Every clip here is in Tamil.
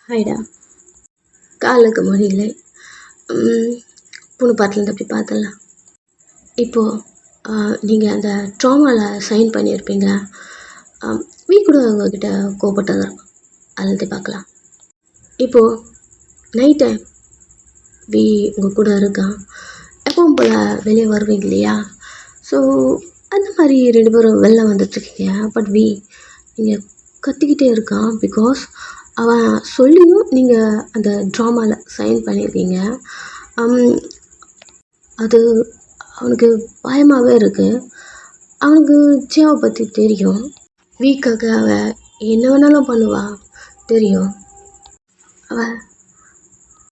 ஹாய்டா. காலுக்கு முடியல. பொண்ணு பாட்டிலேருந்து அப்படி பார்த்துடலாம். இப்போது நீங்கள் அந்த ட்ராமாவில் சைன் பண்ணியிருப்பீங்க. வீ கூட உங்ககிட்ட கோபப்பட்டது அதுலேருந்து பார்க்கலாம். இப்போது நைட் டைம் வீ உங்கள் கூட இருக்கான். எப்பவும் போல் வெளியே வருவீங்க இல்லையா? ஸோ அந்த மாதிரி 2 பேரும் வெளில வந்துட்டுருக்கீங்க. பட் வீ நீங்கள் கத்திக்கிட்டே இருக்கான். பிகாஸ் அவன் சொல்லியும் நீங்கள் அந்த ட்ராமாவில் சைன் பண்ணியிருக்கீங்க. அது அவனுக்கு பயமாகவே இருக்குது. அவனுக்கு ஜியாவை பற்றி தெரியும். வீக்காக அவள் என்ன வேணாலும் பண்ணுவாள் தெரியும். அவள்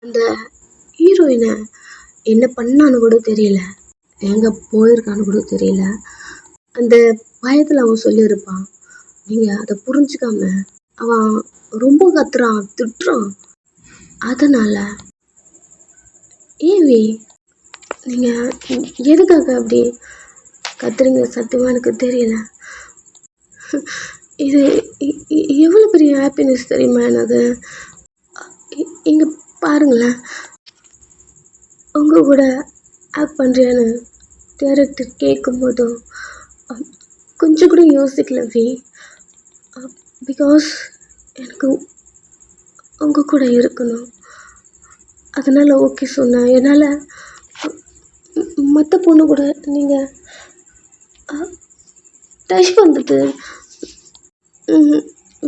அந்த ஹீரோயினை என்ன பண்ணான்னு கூட தெரியல, எங்கே போயிருக்கான்னு கூட தெரியல. அந்த பயத்தில் அவன் சொல்லியிருப்பான். நீங்கள் அதை புரிஞ்சுக்காம அவன் ரொம்ப கத்துறான், திட்டுறான். அதனால் ஏவி நீங்கள் எதுக்காக அப்படி கத்துறீங்க சத்தியமாக எனக்கு தெரியல. இது எவ்வளோ பெரிய ஹாப்பினஸ் தெரியுமா எனக்கு. இங்கே பாருங்களேன், உங்கள் கூட ஆக்ட் பண்ணுறியான்னு டேரக்டர் கேட்கும்போதும் கொஞ்சம் கூட யோசிக்கல வி. பிகாஸ் எனக்கு உங்கள் கூட இருக்கணும். அதனால் ஓகே சொன்னேன். என்னால் மற்ற பொண்ணு கூட நீங்கள் டச் பண்ணுறது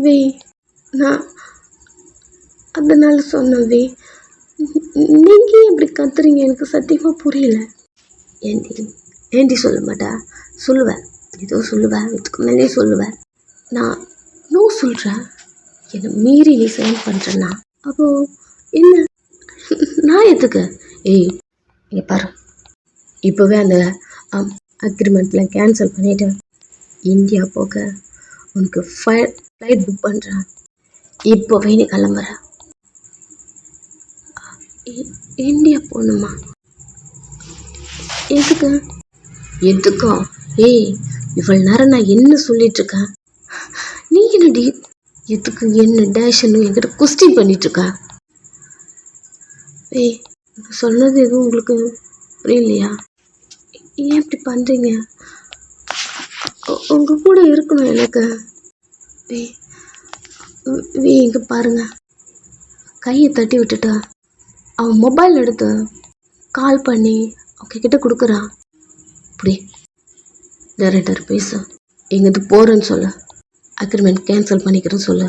வே நான் அதனால் சொன்னேன் வே. நீங்கள் எப்படி கத்துறீங்க எனக்கு சத்தியமாக புரியல. ஏண்டி சொல்ல மாட்டா? சொல்லுவேன், ஏதோ சொல்லுவேன், இதுக்கு மேலே சொல்லுவேன். நான் நோ சொல்கிறேன். என்னை மீறி நீ சைன் பண்ணுறேன்னா அப்போது என்ன நான் எதுக்கு? ஏய் இங்கே பாரு, இப்போவே அந்த அக்ரிமெண்ட்டில் கேன்சல் பண்ணிவிட்டு இந்தியா போக உனக்கு ஃப்ளைட் புக் பண்ணுறேன். இப்போவே நீ கிளம்புற. இந்தியா போகணுமா? எதுக்கு? எதுக்கோ? ஏய் இவ்வளோ நேரம் நான் என்ன சொல்லிகிட்ருக்கேன், நீ என்னடி எதுக்கு என்ன டேஷன்னு என்கிட்ட கொஸ்டின் பண்ணிகிட்ருக்க? ஏய் சொன்னது எதுவும் உங்களுக்கு புரியலையா? ஏன் இப்படி பண்ணுறீங்க? உங்கள் கூட இருக்கணும் எனக்கு. வே இங்கே பாருங்க, கையை தட்டி விட்டுட்டா அவன் மொபைல் எடுத்து கால் பண்ணி அவங்கக்கிட்ட கொடுக்குறான். இப்படி டைரக்டர் பேச எங்கேருந்து போகிறேன்னு சொல்லு, அக்ரிமெண்ட் கேன்சல் பண்ணிக்கிறேன்னு சொல்லு.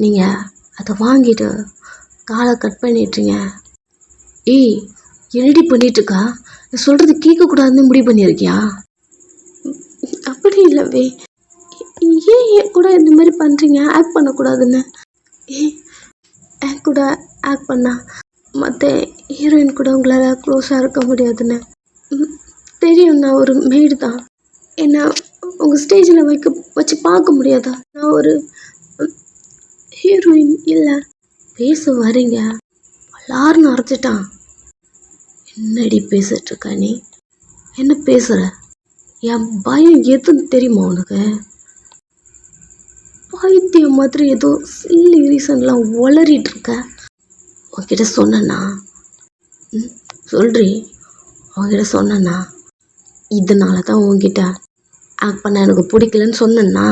நீங்கள் அதை வாங்கிட்டு காலை கட் பண்ணிட்டுறீங்க. ஏய் என்னடி பண்ணிகிட்ருக்கா? நான் சொல்கிறது கேட்கக்கூடாதுன்னு முடிவு பண்ணியிருக்கியா? அப்படி இல்லவே, ஏன் கூட இந்த மாதிரி பண்ணுறீங்க? ஆக்ட் பண்ணக்கூடாதுன்னு. கூட ஆக்ட் பண்ணா மற்ற ஹீரோயின் கூட உங்களால் க்ளோஸாக இருக்க முடியாதுன்னு தெரியும். நான் ஒரு மெய்டு தான். என்ன உங்கள் ஸ்டேஜில் வச்சு பார்க்க முடியாதா? நான் ஒரு ஹீரோயின் இல்லை. பேச வரீங்க எல்லாரும் அரைச்சிட்டான். என்னடி பேசிகிட்ருக்க நீ? என்ன பேசுகிற? என் பயம் எதுன்னு தெரியுமா உனக்கு? பைத்தியம் மாதிரி ஏதோ சில்லி ரீசன்லாம் உளறிட்டுருக்க. உன்கிட்ட சொன்னா சொல்றி, உன்கிட்ட சொன்னா இதனால தான் உன்கிட்ட ஆக்ட் பண்ண எனக்கு பிடிக்கலன்னு சொன்னா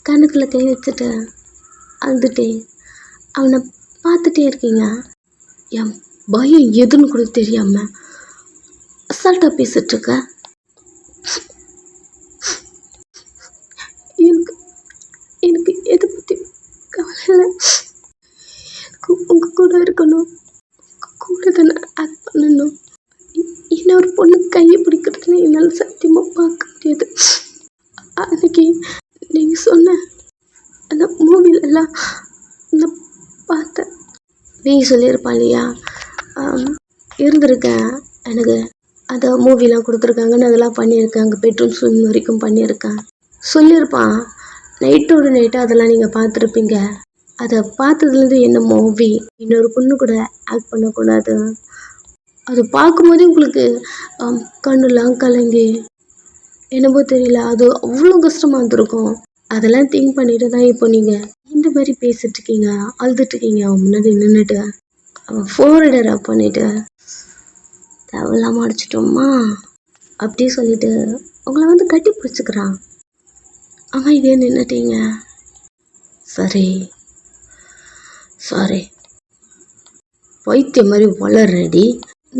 கணக்கில் கை வச்சுட்டு அழுதுட்டே அவனை பார்த்துட்டே இருக்கீங்க. என் பயம் எதுன்னு கூட தெரியாமல் அசால்ட்டாக பேசிகிட்ருக்க. எனக்கு எதை பற்றி கவலை இல்லை. எனக்கு உங்கள் கூட இருக்கணும், கூட தானே ஆக்ட் பண்ணணும். என்ன ஒரு பொண்ணு கையை பிடிக்கிறதுன்னு என்னால் சத்தியமாக பார்க்க முடியாது. அன்றைக்கி நீங்கள் சொன்ன அந்த மூவிலெல்லாம் நான் பார்த்தேன். நீங்கள் சொல்லியிருப்பான் இல்லையா, இருந்திருக்கேன், எனக்கு அந்த மூவிலாம் கொடுத்துருக்காங்கன்னு அதெல்லாம் பண்ணியிருக்கேன், அங்கே பெட்ரூம் ஸ்விம் வரைக்கும் பண்ணியிருக்கேன் சொல்லியிருப்பான். நைட்டோட நைட்டாக அதெல்லாம் நீங்கள் பார்த்துருப்பீங்க. அதை பார்த்ததுலேருந்து என்ன மூவி இன்னொரு பொண்ணு கூட ஆக்ட் பண்ணக்கூடாது. அது பார்க்கும்போதே உங்களுக்கு கண்ணுலாம் கலங்கி என்னமோ தெரியல, அது அவ்வளோ கஷ்டமாக இருந்திருக்கும். அதெல்லாம் திங்க் பண்ணிட்டு தான் இப்போ நீங்கள் இந்த மாதிரி பேசிகிட்ருக்கீங்க, அழுதுட்ருக்கீங்க அவன் முன்னாடி நின்றுட்டு. அவன் ஃபோர்ஹெட்டை ரப் பண்ணிவிட்டு தேவையில்லாமல் அடிச்சிட்டோம்மா அப்படி சொல்லிட்டு உங்களை வந்து கட்டி பிடிச்சிக்கிறான். அமைதியே நின்றுட்டீங்க. சரி சாரி, பைத்தியம் மாதிரி வளர்றடி.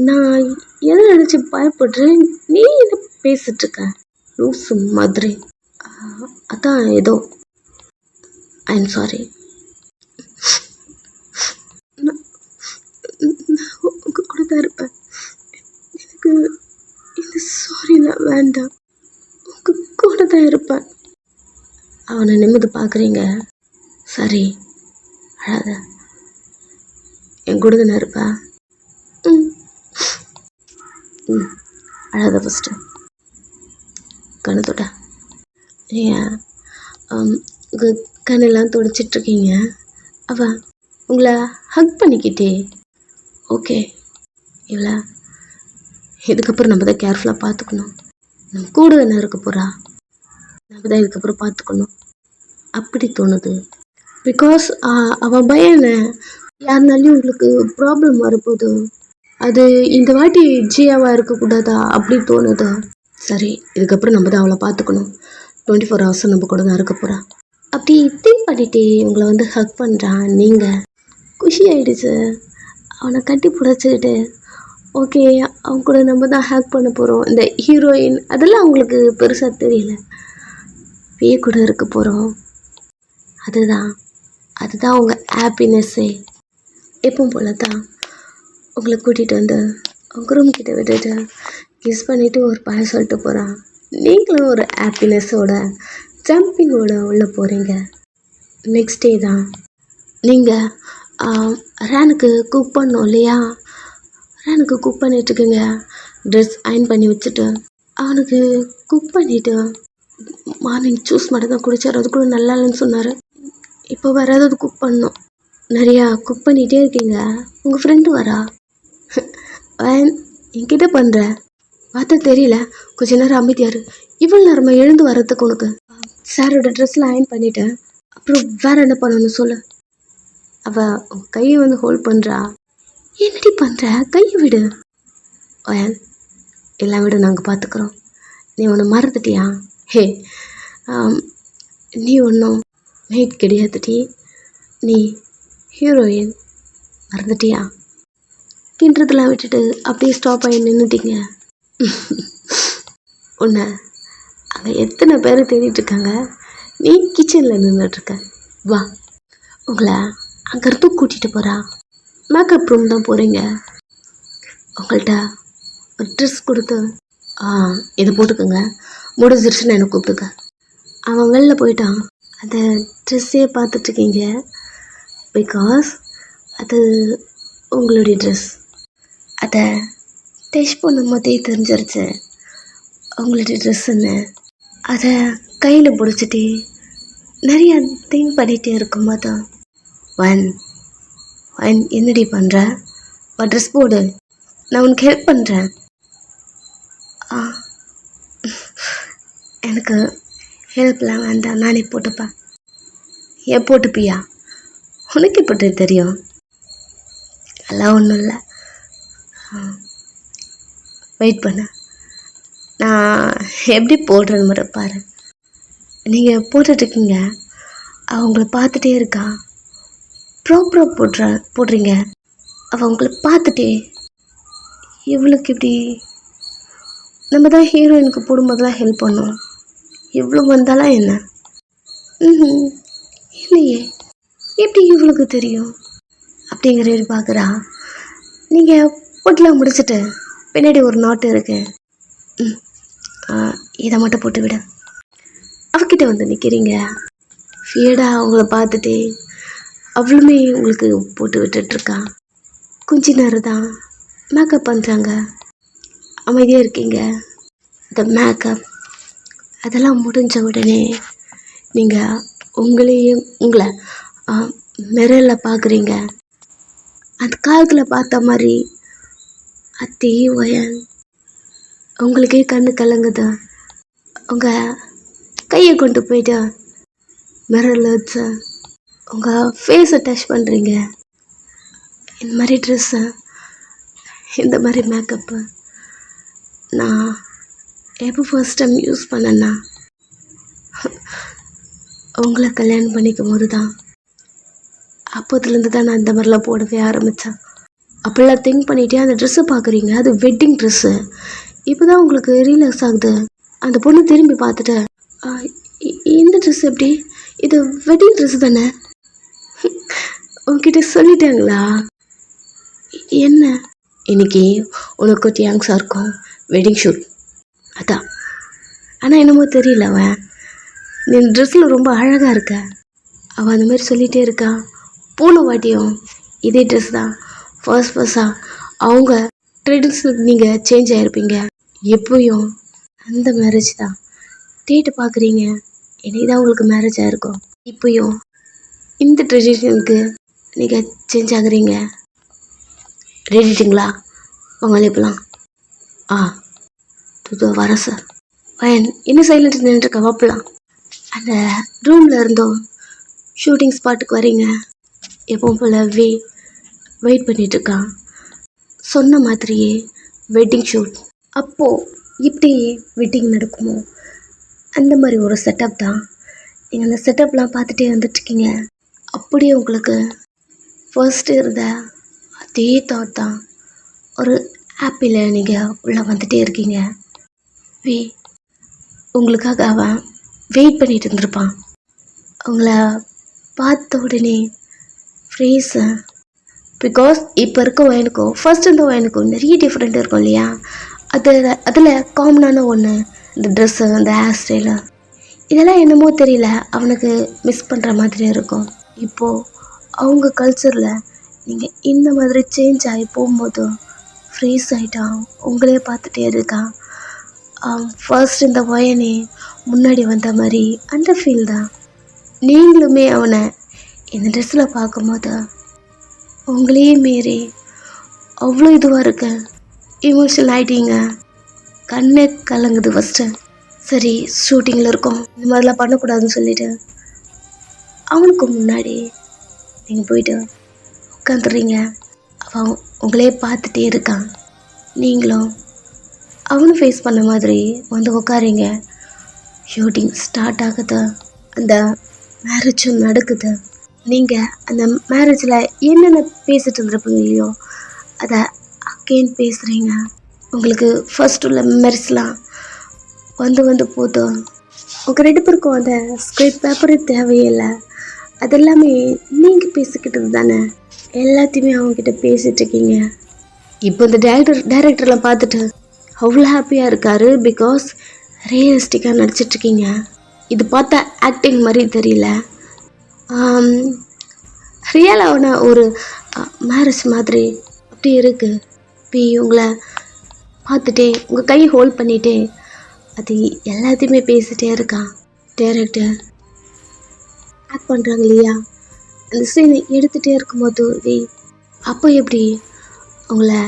நான் எதை நினச்சி பயப்படுறேன், நீ என்ன பேசிகிட்ருக்க லூசு மாதிரி. அதான் ஏதோ ஐ எம் சாரி. நான் உங்கள் கூட தான் இருப்பேன். எனக்கு இந்த சாரிலாம் வேண்டாம், உங்கள் கூட தான் இருப்பேன். அவனை நிமிர்ந்து பார்க்குறீங்க. சரி அழாத, என் கூட தானே இருப்பேன். ம் ம் அழாத ஃபஸ்ட்டு. கண்ணு தொட்ட நீங்கள் கண்ணெல்லாம் துடைச்சிட்ருக்கீங்க. அவன் உங்களை ஹக் பண்ணிக்கிட்டே ஓகே இவ்வளோ இதுக்கப்புறம் நம்ம தான் கேர்ஃபுல்லாக பார்த்துக்கணும். நம்ம கூட தானே இருக்க போகிறா, நம்ம தான் இதுக்கப்புறம் பார்த்துக்கணும் அப்படி தோணுது. பிகாஸ் அவன் பயம் என்ன, யாருனாலையும் உங்களுக்கு ப்ராப்ளம் வரப்போகுது, அது இந்த வாட்டி ஜியாவாக இருக்கக்கூடாதா அப்படி தோணுது. சரி இதுக்கப்புறம் நம்ம தான் அவளை பார்த்துக்கணும், 24 hours நம்ம கூட தான் இருக்க போகிறா அப்படி திங்க் பண்ணிட்டே உங்களை வந்து ஹக் பண்ணுறான். நீங்கள் குஷி ஆகிடுச்சு. அவனை கட்டி பிடிச்சிக்கிட்டு ஓகே அவங்க கூட நம்ம தான் ஹேக் பண்ண போகிறோம். இந்த ஹீரோயின் அதெல்லாம் அவங்களுக்கு பெருசாக தெரியல, பேய கூட இருக்க போகிறோம். அதுதான் உங்கள் ஹாப்பினஸ்ஸே. எப்பவும் போல தான் உங்களை கூட்டிகிட்டு வந்து உங்கள் ரூம் கிட்ட விட்டுட்டு கிஸ் பண்ணிவிட்டு ஒரு பாய் சொல்லிட்டு போகிறான். நீங்களும் ஒரு ஹாப்பினஸோட ஜம்பிங்கோட உள்ளே போகிறீங்க. நெக்ஸ்ட் டே தான் நீங்கள் ரேனுக்கு குக் பண்ணோம் இல்லையா, ரேனுக்கு குக் பண்ணிட்டுருக்குங்க. ட்ரெஸ் அயன் பண்ணி வச்சுட்டு அவனுக்கு குக் பண்ணிவிட்டு மார்னிங் ஜூஸ் மட்டும் தான் குடித்தார், அது கூட நல்லா இல்லைன்னு சொன்னார். இப்போ வேறு ஏதாவது குக் பண்ணணும். நிறையா குக் பண்ணிகிட்டே இருக்கீங்க. உங்கள் ஃப்ரெண்டு வரா. என்கிட்ட பண்ணுற பார்த்தா தெரியல, கொஞ்ச நேரம் அமைதியாரு. இவ்வளோ நேரமாக எழுந்து வர்றதுக்கு உனக்கு சாரோட ட்ரெஸ்லாம் அயன் பண்ணிட்டேன், அப்புறம் வேறு என்ன பண்ணணும் சொல்லு. அவள் கையை வந்து ஹோல்ட் பண்ணுறா. என்னடி பண்ணுற, கையை விடு. எல்லாம் விட நாங்கள் பார்த்துக்குறோம். நீ ஒன்று மறந்துட்டியா? ஹே நீ ஒன்றும் மெய்ட் கிடையாதுடி, நீ ஹீரோயின், மறந்துட்டியா? கிண்டுறதுலாம் விட்டுட்டு அப்படியே ஸ்டாப் ஆகி நின்றுட்டீங்க. உன்னை அங்கே எத்தனை பேர் தேடிட்டுருக்காங்க, நீ கிச்சனில் நின்றுட்டுருக்க. வா உங்களை அங்கேருந்து கூட்டிகிட்டு போகிறா. மேக்கப் ரூம் தான் போகிறீங்க. உங்கள்கிட்ட ஒரு ட்ரெஸ் கொடுத்து இதை போட்டுக்கோங்க, முடிஞ்சிருச்சுன்னு என்னை கூப்பிட்டுக்க. அவன் வெளில போயிட்டான். அந்த ட்ரெஸ்ஸே பார்த்துட்ருக்கீங்க. பிகாஸ் அது உங்களுடைய ட்ரெஸ். அதை டெஸ்ட் பண்ணும் போதே தெரிஞ்சிருச்சு உங்களுடைய ட்ரெஸ்ஸுன்னு. அதை கையில் பிடிச்சிட்டு நிறையா திங்க் பண்ணிகிட்டே இருக்கும்போது ஒன் என்னடி பண்ணுற, ட்ரெஸ் போடு, நான் உனக்கு ஹெல்ப் பண்ணுறேன். எனக்கு ஹெல்ப்லாம் வேண்டாம், நானே போட்டுப்பேன். ஏன் போட்டுப்பியா? உனக்கு எப்படி தெரியும்? அதெல்லாம் ஒன்றும் இல்லை, வெயிட் பண்ண, நான் எப்படி போடுறேன்னு மட்டும் பாரு. நீங்கள் போட்டுட்ருக்கீங்க, அவங்கள பார்த்துட்டே இருக்கா. ப்ராப்பராக போடுறீங்க. அவள் உங்களை பார்த்துட்டே இவளுக்கு இப்படி நம்ம தான் ஹீரோயினுக்கு போடும்போதெல்லாம் ஹெல்ப் பண்ணோம், இவ்வளோ வந்தாலாம் என்ன? இல்லையே, எப்படி இவளுக்கு தெரியும் அப்படிங்கிற பார்க்குறா. நீங்கள் போட்டுலாம் முடிச்சுட்டு பின்னாடி ஒரு நோட்டு இருக்கு, இதை மட்டும் போட்டு விட. அவகிட்ட வந்து நிற்கிறீங்க. ஃபியர்டாக அவங்கள பார்த்துட்டு அவளுமே உங்களுக்கு போட்டு விட்டுட்ருக்கா. கொஞ்ச நேரம் தான் மேக்கப் பண்ணுறாங்க. அமைதியாக இருக்கீங்க. இந்த மேக்கப் அதெல்லாம் முடிஞ்ச உடனே நீங்கள் உங்களை மிரரில் பார்க்குறீங்க. அந்த காலத்தில் பார்த்த மாதிரி அத்தி வயன் உங்களுக்கே கண்ணு கலங்குது. உங்கள் கையை கொண்டு போயிட்டு மிரரில் வச்சு உங்கள் ஃபேஸை டச் பண்ணுறீங்க. இந்த மாதிரி ட்ரெஸ்ஸு, இந்த மாதிரி மேக்கப்பு நான் எப்போ ஃபர்ஸ்ட் டைம் யூஸ் பண்ணேன்னா உங்களை கல்யாணம் பண்ணிக்கும் போது தான். அப்போதுலேருந்து தான் நான் இந்த மாதிரிலாம் போடவே ஆரம்பித்தேன். அப்படிலாம் திங்க் பண்ணிகிட்டே அந்த ட்ரெஸ்ஸை பார்க்குறீங்க, அது வெட்டிங் ட்ரெஸ்ஸு. இப்போ தான் உங்களுக்கு ரியலைஸ் ஆகுது. அந்த பொண்ணு திரும்பி பார்த்துட்டு, இந்த ட்ரெஸ் எப்படி, இது வெட்டிங் ட்ரெஸ் தானே, உங்ககிட்ட சொல்லிட்டாங்களா? என்ன? இன்னைக்கு உனக்கு டியாங்ஸாக இருக்கும் வெட்டிங் ஷூட், அதான். ஆனால் என்னமோ தெரியல, அவன் நீ ட்ரெஸ்ஸில் ரொம்ப அழகாக இருக்க. அவள் அந்த மாதிரி சொல்லிகிட்டே இருக்கா. போன வாட்டியும் இதே ட்ரெஸ் தான் ஃபர்ஸ்டாக அவங்க ட்ரெடிஷ்னல் நீங்கள் சேஞ்ச் ஆகிருப்பீங்க. எப்பயும் அந்த மேரேஜ் தான் டேட்டு பார்க்குறீங்க, இன்றைக்கி தான் உங்களுக்கு மேரேஜ் ஆகிருக்கும். இப்போயும் இந்த ட்ரெடிஷ்னலுக்கு நீங்கள் சேஞ்ச் ஆகுறீங்க. ரெடிட்டுங்களா? உங்களை இப்போலாம் தூது வர சார். வயன் இன்னும் சைலண்ட் நின்றுருக்க வாப்பலாம். அந்த ரூமில் இருந்தோம் ஷூட்டிங் ஸ்பாட்டுக்கு வரீங்க. எப்பவும் போல் வெயிட் பண்ணிகிட்ருக்கான். சொன்ன மாதிரியே வெட்டிங் ஷூட். அப்போது இப்படி வெட்டிங் நடக்குமோ அந்த மாதிரி ஒரு செட்டப் தான். நீங்கள் அந்த செட்டப்லாம் பார்த்துட்டே வந்துட்டுருக்கீங்க. அப்படியே உங்களுக்கு ஃபர்ஸ்ட் இருந்த அதே தாட் தான் ஒரு ஆப்பில் நீங்கள் உள்ளே வந்துகிட்டே இருக்கீங்க. உங்களுக்காக அவன் வெயிட் பண்ணிகிட்டு இருந்திருப்பான். அவங்கள பார்த்த உடனே ஃப்ரேஸு, பிகாஸ் இப்போ இருக்க வயனுக்கும் ஃபர்ஸ்ட் இருந்த வயனுக்கும் நிறைய டிஃப்ரெண்ட் இருக்கும் இல்லையா? அதில் காமனான ஒன்று இந்த ட்ரெஸ்ஸு, அந்த ஹேர் ஸ்டைலு, இதெல்லாம் என்னமோ தெரியல அவனுக்கு மிஸ் பண்ணுற மாதிரி இருக்கும். இப்போது அவங்க கல்ச்சரில் நீங்கள் இந்த மாதிரி சேஞ்ச் ஆகி போகும்போது ஃப்ரீஸ் ஆகிட்டான். உங்களே பார்த்துட்டே இருக்கான். ஃபர்ஸ்ட் இந்த வயனே முன்னாடி வந்த மாதிரி அந்த ஃபீல் தான். நீங்களுமே அவனை இந்த ட்ரெஸ்ஸில் பார்க்கும்போது உங்களையே மீறி அவ்வளோ இதுவாக இருக்க, இமோஷனல் ஆகிட்டீங்க. கண்ணே கலங்குது ஃபஸ்ட்டு. சரி, ஷூட்டிங்கில் இருக்கோம், இந்த மாதிரிலாம் பண்ணக்கூடாதுன்னு சொல்லிவிட்டு அவனுக்கு முன்னாடி நீங்கள் போயிட்டு உட்காந்துடுறீங்க. அவன் உங்களே பார்த்துட்டே இருக்கான். நீங்களும் அவனும் ஃபேஸ் பண்ண மாதிரி வந்து உட்காரிங்க. ஷூட்டிங் ஸ்டார்ட் ஆகுது. அந்த மேரேஜும் நடக்குது. நீங்கள் அந்த மேரேஜில் என்னென்ன பேசிட்டு இருந்திருப்பீங்க இல்லையோ அதை அகெயின் பேசுகிறீங்க. உங்களுக்கு ஃபர்ஸ்ட் உள்ள மெமரிஸ்லாம் வந்து போதும். உங்கள் 2 பேருக்கும் அந்த ஸ்கிரிப்ட் பேப்பரே தேவையே இல்லை. அதெல்லாமே நீங்கள் பேசிக்கிட்டது தானே. எல்லாத்தையுமே அவங்கக்கிட்ட பேசிகிட்ருக்கீங்க. இப்போ இந்த டைரக்டர்லாம் பார்த்துட்டு அவ்வளோ ஹாப்பியாக இருக்கார். பிகாஸ் ரியலிஸ்டிக்காக நடிச்சிட்ருக்கீங்க. இது பார்த்தா ஆக்டிங் மாதிரி தெரியல, ரியலான ஒரு மேரேஜ் மாதிரி அப்படி இருக்குது. இப்போ உங்களை பார்த்துட்டே உங்கள் கையை ஹோல்ட் பண்ணிகிட்டே அது எல்லாத்தையுமே பேசிகிட்டே இருக்கான். டைரக்டர் ஆக்ட் பண்ணுறாங்க இல்லையா, அந்த சீனை எடுத்துகிட்டே இருக்கும்போது அப்போ எப்படி உங்களை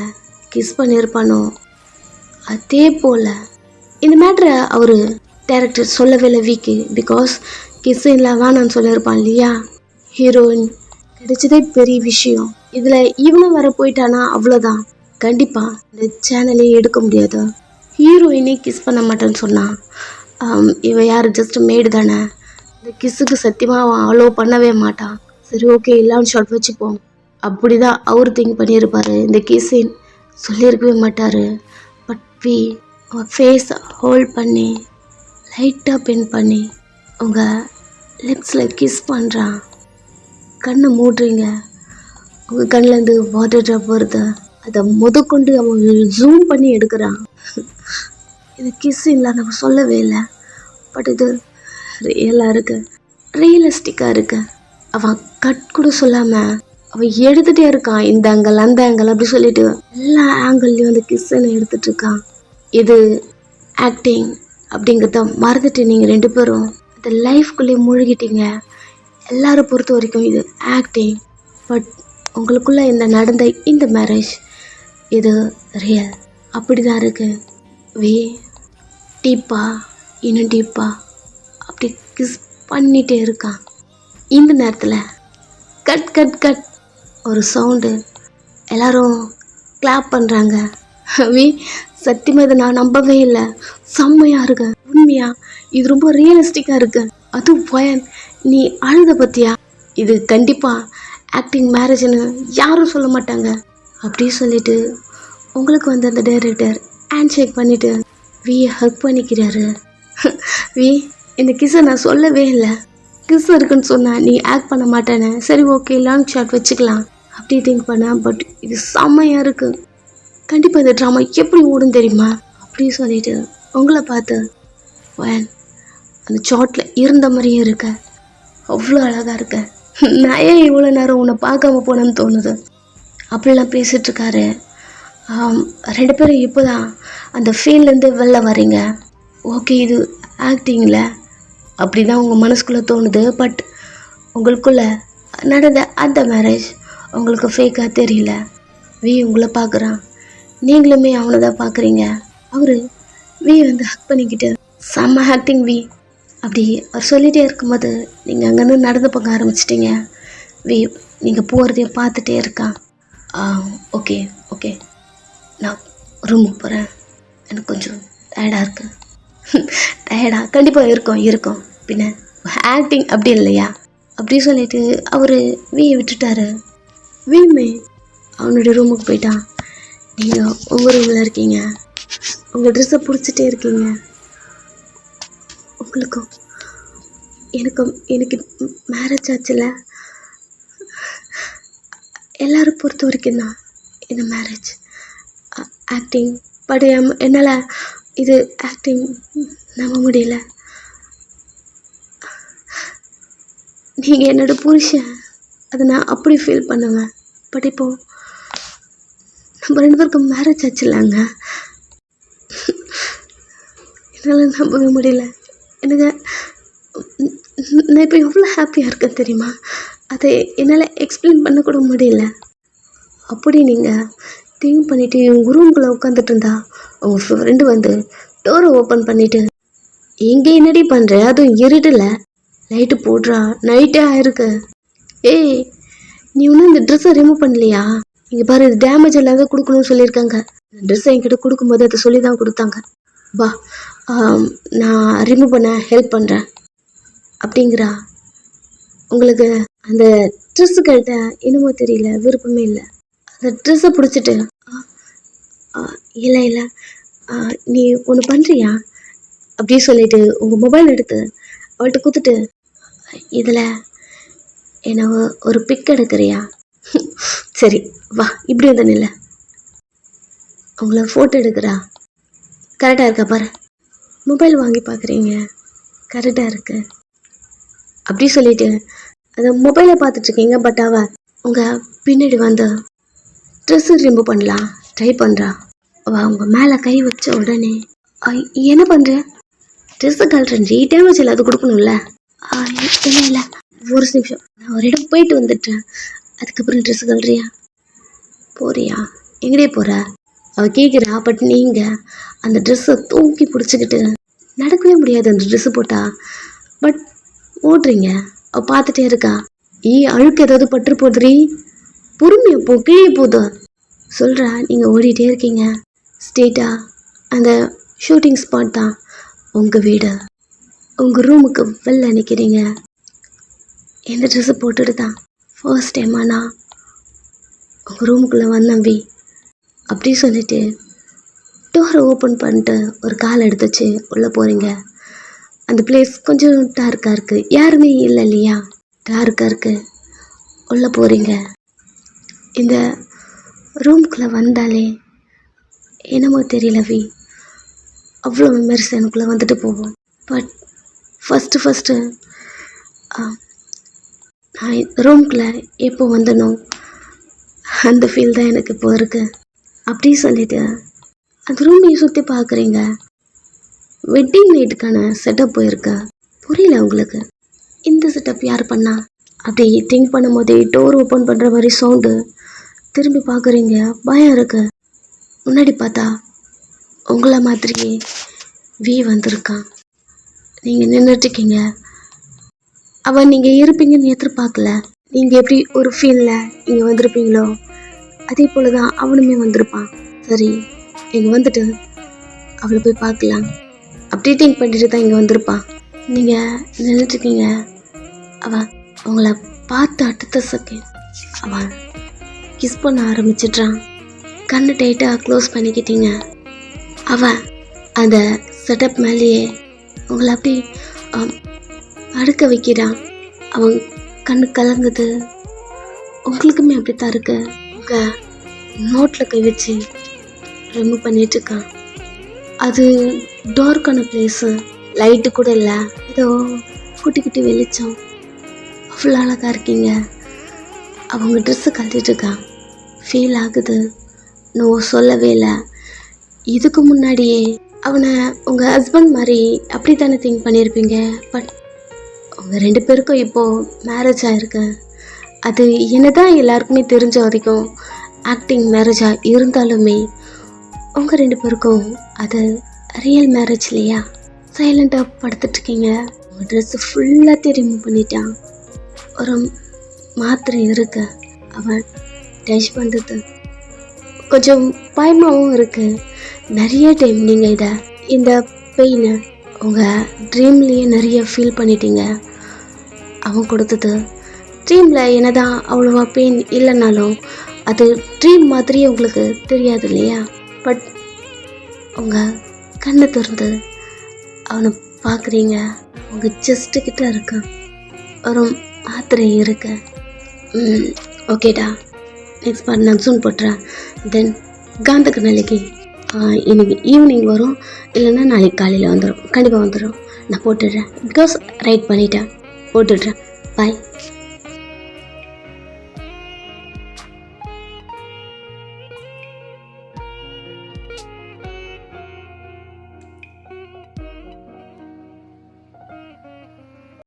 கிஸ் பண்ணியிருப்பானோ அதே போல் இந்த மேட்ரை அவர் டைரக்டர் சொல்லவே இல்லை வீக்கு. பிகாஸ் கிஸ்ஸின்லாம் வேணான்னு சொல்லியிருப்பான் இல்லையா. ஹீரோயின் கிடைச்சதே பெரிய விஷயம். இதில் இவனும் வர போயிட்டானா அவ்வளோதான், கண்டிப்பாக இந்த சேனலே எடுக்க முடியாது. ஹீரோயினே கிஸ் பண்ண மாட்டேன்னு சொன்னான். இவன் யார், ஜஸ்ட் மேடு தானே, இந்த கிஸ்ஸுக்கு சத்தியமாக அவன் அலோவ் பண்ணவே மாட்டான். சரி, ஓகே, இல்லாமல் ஷார்ட் வச்சுப்போம். அப்படி தான் அவர் திங்க் பண்ணியிருப்பார். இந்த கிஸ்ஸின் சொல்லியிருக்கவே மாட்டார். பட் அவன் ஃபேஸை ஹோல்ட் பண்ணி லைட்டாக பென் பண்ணி உங்கள் லிப்ஸில் கிஸ் பண்ணுறான். கண்ணை மூடுறீங்க. உங்கள் கண்ணிலேருந்து வாட்டர் ட்ராப் வருது. அதை முதற்கொண்டு அவன் ஜூம் பண்ணி எடுக்கிறான். இது கிஸ் இல்லை, நம்ம சொல்லவே இல்லை. பட் இது ரியலாக இருக்குது, ரியலிஸ்டிக்காக இருக்குது. அவன் கட் கூட சொல்லாமல் அவன் எடுத்துகிட்டே இருக்கான். இந்த ஆங்கிள் அந்த ஆங்கிள் அப்படி சொல்லிட்டு எல்லா ஆங்கிள்லேயும் அந்த கிஸ்ஸனை எடுத்துகிட்ருக்கான். இது ஆக்டிங் அப்படிங்கிறத மறந்துட்டு நீங்கள் 2 பேரும் அந்த லைஃப்குள்ளேயே மூழ்கிட்டீங்க. எல்லாரும் பொறுத்த வரைக்கும் இது ஆக்டிங். பட் உங்களுக்குள்ளே இந்த நடந்த இந்த மேரேஜ் இது ரியல். அப்படி தான் இருக்குது. டீப்பாக இன்னும் டீப்பாக அப்படி கிஸ் பண்ணிகிட்டே இருக்கான். இந்த நேரத்தில் கட் கட் கட் ஒரு சவுண்டு. எல்லாரும் கிளாப் பண்ணுறாங்க. வி சத்தியமாக இதை நான் நம்பவே இல்லை. செம்மையாக இருக்கு. உண்மையா இது ரொம்ப ரியலிஸ்டிக்காக இருக்கு. அது பயன் நீ அழுத பற்றியா? இது கண்டிப்பாக ஆக்டிங் மேரேஜ்னு யாரும் சொல்ல மாட்டாங்க. அப்படியே சொல்லிட்டு உங்களுக்கு வந்து அந்த டைரக்டர் ஹேண்ட் ஷேக் பண்ணிவிட்டு வியை ஹக் பண்ணிக்கிறாரு. வி இந்த கிஸ்ஸை நான் சொல்லவே இல்லை. கிஸ் இருக்குன்னு சொன்னேன், நீ ஆக்ட் பண்ண மாட்டேன்னு. சரி ஓகே லாங் ஷாட் வச்சுக்கலாம் அப்படி திங்க் பண்ணேன். பட் இது செம்மையாக இருக்குது. கண்டிப்பாக இந்த ட்ராமா எப்படி ஓடும் தெரியுமா? அப்படின்னு சொல்லிட்டு உங்களை பார்த்து வயன் அந்த ஷாட்டில் இருந்த மாதிரியே இருக்க. அவ்வளோ அழகாக இருக்க. நான் ஏன் இவ்வளோ நேரம் உன்னை பார்க்காம போனேன்னு தோணுது. அப்படிலாம் பேசிகிட்ருக்காரு. 2 பேரும் இப்போ தான் அந்த ஃபீல்ட்லேருந்து வெளில வரீங்க. ஓகே இது ஆக்டிங்கில் அப்படி தான் உங்கள் மனசுக்குள்ளே தோணுது. பட் உங்களுக்குள்ளே நடந்த அந்த மேரேஜ் உங்களுக்கு ஃபேக்காக தெரியல. வி உங்களை பார்க்குறான், நீங்களுமே அவனை தான் பார்க்குறீங்க. அவர் வி வந்து ஹக் பண்ணிக்கிட்டு செம்ம ஆக்டிங் வி அப்படி அவர் சொல்லிகிட்டே இருக்கும்போது நீங்கள் அங்கேருந்து நடந்து போக ஆரம்பிச்சிட்டிங்க. வி நீங்கள் போகிறதையும் பார்த்துட்டே இருக்கான். ஓகே ஓகே நான் ரூமுக்கு போகிறேன், எனக்கு கொஞ்சம் டயர்டாக இருக்குது. டயர்டா கண்டிப்பாக இருக்கும் பின்ன ஆக்டிங் அப்படி இல்லையா? அப்படி சொல்லிட்டு அவர் வியை விட்டுட்டாரு. வீமே அவனுடைய ரூமுக்கு போயிட்டான். நீங்கள் உங்கள் ரூமில் இருக்கீங்க, உங்கள் ட்ரெஸ்ஸை பிடிச்சிட்டே இருக்கீங்க. உங்களுக்கும் எனக்கு மேரேஜ் ஆச்சுல. எல்லோரும் பொறுத்த வரைக்கும் தான் இந்த மேரேஜ் ஆக்டிங். பட் என்னால் இது ஆக்டிங் நம்ப முடியல. நீங்கள் என்னோட புருஷன், அதை நான் அப்படி ஃபீல் பண்ணுவேன். பட் இப்போது நம்ம 2 பேருக்கும் மேரேஜ் ஆச்சுலாங்க. என்னால் நம்பவே முடியல. எனக்கு நான் இப்போ எவ்வளோ ஹாப்பியாக இருக்கேன் தெரியுமா? அதை என்னால் எக்ஸ்பிளைன் பண்ணக்கூட முடியல. அப்படி நீங்கள் திங்க் பண்ணிவிட்டு உங்கள் ரூம்குள்ளே உட்காந்துட்டு இருந்தா உங்கள் ஃப்ரெண்டு வந்து டோரை ஓப்பன் பண்ணிவிட்டு எங்கே என்னடி பண்ணுற, அதுவும் இருட்டில் லைட்டு போடுறா, நைட்டே ஆயிருக்கு. ஏய் நீ இன்னும் இந்த ட்ரெஸ்ஸை ரிமூவ் பண்ணலையா? இங்கே பாரு இது டேமேஜ் இல்லாத கொடுக்கணும்னு சொல்லியிருக்காங்க. இந்த ட்ரெஸ்ஸை என்கிட்ட கொடுக்கும்போது அதை சொல்லி தான் கொடுத்தாங்க. வா நான் ரிமூவ் பண்ண ஹெல்ப் பண்ணுறேன் அப்படிங்கிறா. உங்களுக்கு அந்த ட்ரெஸ்ஸு கிட்ட என்னமோ தெரியல, விருப்பமே இல்லை. அந்த ட்ரெஸ்ஸை பிடிச்சிட்டு இல்லை நீ ஒன்று பண்ணுறியா அப்படியே சொல்லிட்டு உங்கள் மொபைல் எடுத்து அவள்கிட்ட கொடுத்துட்டு இதில் என்ன ஒரு பிக் எடுக்கிறியா? சரி வா இப்படி வந்து நில்ல, உங்களை ஃபோட்டோ எடுக்கிறா. கரெக்டாக இருக்கா பாரு. மொபைல் வாங்கி பார்க்குறீங்க, கரெக்டாக இருக்கு அப்படி சொல்லிட்டு அந்த மொபைலை பார்த்துட்ருக்கீங்க. பட் அவள் உங்கள் பின்னாடி வந்து ட்ரெஸ்ஸு ரிமூவ் பண்ணலாம் ட்ரை பண்ணுறா. அவள் அவங்க மேலே கை வச்ச உடனே என்ன பண்ணுற? ட்ரெஸ்ஸை கழட்டுறேன், டேமேஜ் இல்லை அது கொடுக்கணும்ல. இல்லை ஒரு நிமிஷம் நான் ஒரு இடம் போயிட்டு வந்துட்டேன், அதுக்கப்புறம் ட்ரெஸ்ஸு கழறியா போறியா? எங்கடே போகிற? அவள் கேட்குறா. பட் நீங்கள் அந்த ட்ரெஸ்ஸை தூக்கி பிடிச்சிக்கிட்டு நடக்கவே முடியாது அந்த ட்ரெஸ்ஸு போட்டா. பட் ஓடுறீங்க. அவள் பார்த்துட்டே இருக்கா. அழுக்கு ஏதாவது பற்று போதுரி, பொறுமையாக போ, கீழே போதும் சொல்கிறா. நீங்கள் ஓடிட்டே இருக்கீங்க. ஸ்ட்ரெயிட்டாக அந்த ஷூட்டிங் ஸ்பாட் தான் உங்கள் வீடு. உங்கள் ரூமுக்கு வெளில நிற்கிறீங்க. எந்த ட்ரெஸ்ஸு போட்டுட்டு தான் ஃபர்ஸ்ட் டைமாக நான் உங்கள் ரூமுக்குள்ளே வந்தம்பி அப்படி சொல்லிவிட்டு டோரை ஓப்பன் பண்ணிட்டு ஒரு கால் எடுத்து வச்சு உள்ளே போகிறீங்க. அந்த பிளேஸ் கொஞ்சம் டார்க்காக இருக்குது, யாருமே இல்லை இல்லையா? டார்க்காக இருக்குது. உள்ளே போகிறீங்க. இந்த ரூம்குள்ளே வந்தாலே என்னமோ தெரியல வி, அவ்வளோ மெமரிஸ் எனக்குள்ளே வந்துட்டு போவோம். பட் ஃபஸ்ட்டு நான் ரூம்குள்ளே எப்போ வந்தனோ அந்த ஃபீல் தான் எனக்கு இப்போ இருக்குது. அப்படி சொல்லிவிட்டு அந்த ரூமையும் சுற்றி பார்க்குறீங்க. வெட்டிங் நைட்டுக்கான செட்டப் போயிருக்க. புரியல உங்களுக்கு, இந்த செட்டப் யார் பண்ணா? அப்படி திங்க் பண்ணும் போதே டோர் ஓப்பன் பண்ணுற மாதிரி சவுண்டு. திரும்பி பார்க்குறீங்க, பயம் இருக்கு. முன்னாடி பார்த்தா உங்களை மாதிரியே வி வந்திருக்கான். நீங்கள் நின்றுட்டுருக்கீங்க. அவன் நீங்கள் இருப்பீங்கன்னு எதிர்பார்க்கல. நீங்கள் எப்படி ஒரு ஃபீலில் இங்கே வந்திருப்பீங்களோ அதே போல் தான் அவனுமே வந்திருப்பான். சரி, இங்கே வந்துட்டு அவளை போய் பார்க்கலாம் அப்படி திங்க் பண்ணிட்டு தான் இங்கே வந்திருப்பான். நீங்கள் நின்றுட்டுருக்கீங்க. அவன் உங்களை பார்த்து அடுத்த செகண்ட் அவன் கிஸ் பண்ண ஆரம்பிச்சிட்றான். கண்ணு டைட்டாக க்ளோஸ் பண்ணிக்கிட்டீங்க. அவன் அந்த செட்டப் மேலேயே உங்களை அப்படி அடுக்க வைக்கிறான். அவன் கண்ணு கலங்குது. உங்களுக்குமே அப்படி தான் இருக்கு. உங்கள் நோட்டில் கை வச்சு ரிமூவ் பண்ணிகிட்ருக்கான். அது டார்க்கான பிளேஸு, லைட்டு கூட இல்லை, ஏதோ குட்டி குட்டி வெளிச்சம். அவ்வளோ அழகாக இருக்கீங்க. அவங்க ட்ரெஸ்ஸு கழட்டிட்டுருக்கான். ஃபீல் ஆகுது. நோ சொல்லவே இல்லை. இதுக்கு முன்னாடியே அவனை உங்கள் ஹஸ்பண்ட் மாதிரி அப்படி தானே திங்க் பண்ணியிருப்பீங்க. பட் உங்கள் 2 பேருக்கும் இப்போது மேரேஜ் ஆகிருக்கு. அது என்ன தான் எல்லாருக்குமே தெரிஞ்ச வரைக்கும் ஆக்டிங் மேரேஜாக இருந்தாலுமே உங்கள் 2 பேருக்கும் அது ரியல் மேரேஜ் இல்லையா? சைலண்ட்டாக படுத்துட்ருக்கீங்க. உங்கள் ட்ரெஸ்ஸு ஃபுல்லாக ரிமூவ் பண்ணிட்டான். ஒரு மாத்திரை இருக்கு. அவன் டச் பண்ணுறது கொஞ்சம் பயமாகவும் இருக்குது. நிறைய டைம் நீங்கள் இந்த பெயினை உங்கள் ட்ரீம்லேயே நிறைய ஃபீல் பண்ணிட்டீங்க. அவன் கொடுத்தது ட்ரீமில் என்ன தான் அவ்வளோவா பெயின் இல்லைனாலும் அது ட்ரீம் மாதிரியே உங்களுக்கு தெரியாது இல்லையா? பட் உங்கள் கண்ணை திறந்து அவனை பார்க்குறீங்க. உங்கள் செஸ்ட்டுக்கிட்ட இருக்கான். ஒரு மாத்திரை இருக்கு. ஓகேடா, நெக்ஸ்ட் பார்ட் நான் சூன் போட்டுறேன். தென் காந்தக்கு நாளைக்கு இன்னைக்கு ஈவினிங் வரும், இல்லைன்னா நாளைக்கு காலையில் வந்துடும். கண்டிப்பாக வந்துடும். நான் போட்டுடுறேன். பிகாஸ் ரைட் பண்ணிட்டேன். போட்டுடுறேன். பாய்.